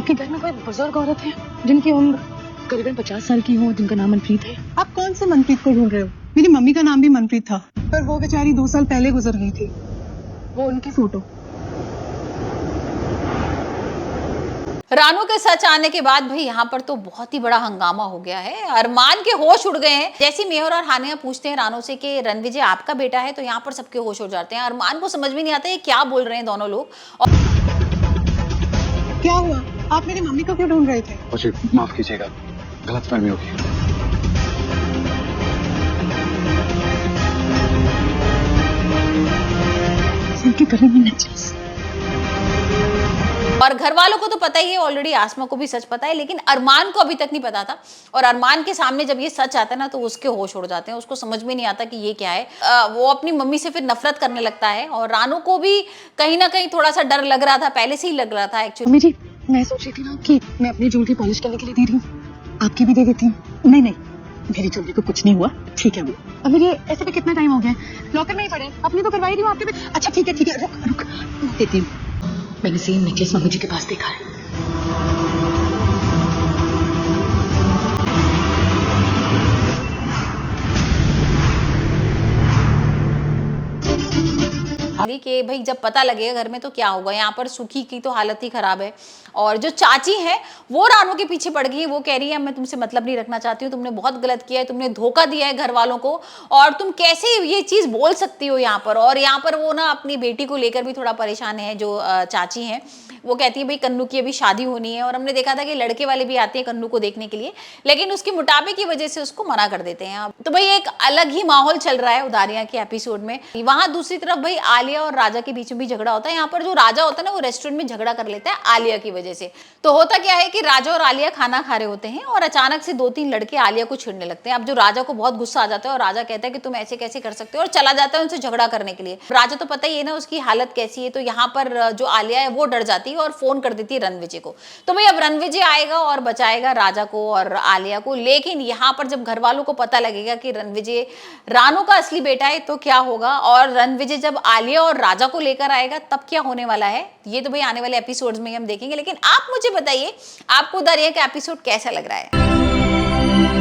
आपके घर में कोई बुजुर्ग औरत है जिनकी उम्र करीबन 50 साल की हो, जिनका नाम मनप्रीत है? आप कौन से मनप्रीत को ढूंढ रहे हो? मेरी मम्मी का नाम भी मनप्रीत था, पर वो बेचारी 2 साल पहले गुजर गई थी। वो उनकी फोटो। रानू के सच आने के बाद भाई यहाँ पर तो बहुत ही बड़ा हंगामा हो गया है। अरमान के होश उड़ गए हैं। जैसी मेहर और हानिया पूछते हैं रानू से कि रणविजय आपका बेटा है, तो यहाँ पर सबके होश उड़ जाते हैं। अरमान को समझ में नहीं आता है क्या बोल रहे हैं दोनों लोग। और क्या हुआ? आप मेरी मम्मी को क्यों ढूंढ रहे थे? मुझे माफ कीजिएगा, गलतफहमी होगी। इनके गले में नेकलेस। और घर वालों को तो पता ही है ऑलरेडी, आसमा को भी सच पता है, लेकिन अरमान को अभी तक नहीं पता था। और अरमान के सामने जब ये सच आता है ना, तो उसके होश उड़ जाते हैं। उसको समझ में नहीं आता कि ये क्या है। वो अपनी मम्मी से फिर नफरत करने लगता है। और रानू को भी कहीं ना कहीं थोड़ा सा डर लग रहा था, पहले से ही लग रहा था एक्चुअली। मम्मी जी, मैं सोच रही थी ना कि मैं अपनी ज्वेलरी पॉलिश करने के लिए दे रही हूँ, आपकी भी दे देती हूँ। नहीं नहीं, मेरी ज्वेलरी को कुछ नहीं हुआ, ठीक है वो। अब मेरे ऐसे भी कितना टाइम हो गया, लॉकर में ही पड़े। अपनी तो करवाई रही हूँ, आपके भी। अच्छा ठीक है, रुक रुक देती हूँ। मैंने सेम नेकलेस मम्मी जी के पास देखा है। कि भाई जब पता लगेगा घर में तो क्या होगा। यहाँ पर सुखी की तो हालत ही खराब है। और जो चाची है वो रानू के पीछे पड़ गई है। वो कह रही है मैं तुमसे मतलब नहीं रखना चाहती हूँ, तुमने बहुत गलत किया है, तुमने धोखा दिया है घर वालों को, और तुम कैसे ये चीज बोल सकती हो यहाँ पर। और यहाँ पर वो ना अपनी बेटी को लेकर भी थोड़ा परेशान है। जो चाची है वो कहती है भाई कन्नू की अभी शादी होनी है, और हमने देखा था कि लड़के वाले भी आते हैं कन्नू को देखने के लिए, लेकिन उसके मोटापे की वजह से उसको मना कर देते हैं। तो भाई एक अलग ही माहौल चल रहा है उदारियां के एपिसोड में। वहां दूसरी तरफ भाई आलिया और राजा के बीच में भी झगड़ा होता है। यहाँ पर जो राजा होता है ना, वो रेस्टोरेंट में झगड़ा कर लेता है आलिया की वजह से। तो होता क्या है कि राजा और आलिया खाना खा रहे होते हैं, और अचानक से 2-3 लड़के आलिया को छेड़ने लगते हैं। अब जो राजा को बहुत गुस्सा आ जाता है, और राजा कहता है कि तुम ऐसे कैसे कर सकते हो, और चला जाता है उनसे झगड़ा करने के लिए। राजा तो पता ही है ना उसकी हालत कैसी है। तो यहाँ पर जो आलिया है वो डर जाती है और फोन कर देती है रणविजय को। तो भाई अब रणविजय आएगा और बचाएगा राजा को और आलिया को। लेकिन यहाँ पर जब घर वालों को पता लगेगा कि रणविजय रानू का असली बेटा है, तो क्या होगा। और रणविजय जब आलिया और राजा को लेकर आएगा तब क्या होने वाला है, ये तो भाई आने वाले एपिसोड्स में हम देखेंगे। लेकिन आप मुझे बताइए आपको उदारियां का एपिसोड कैसा लग रहा है।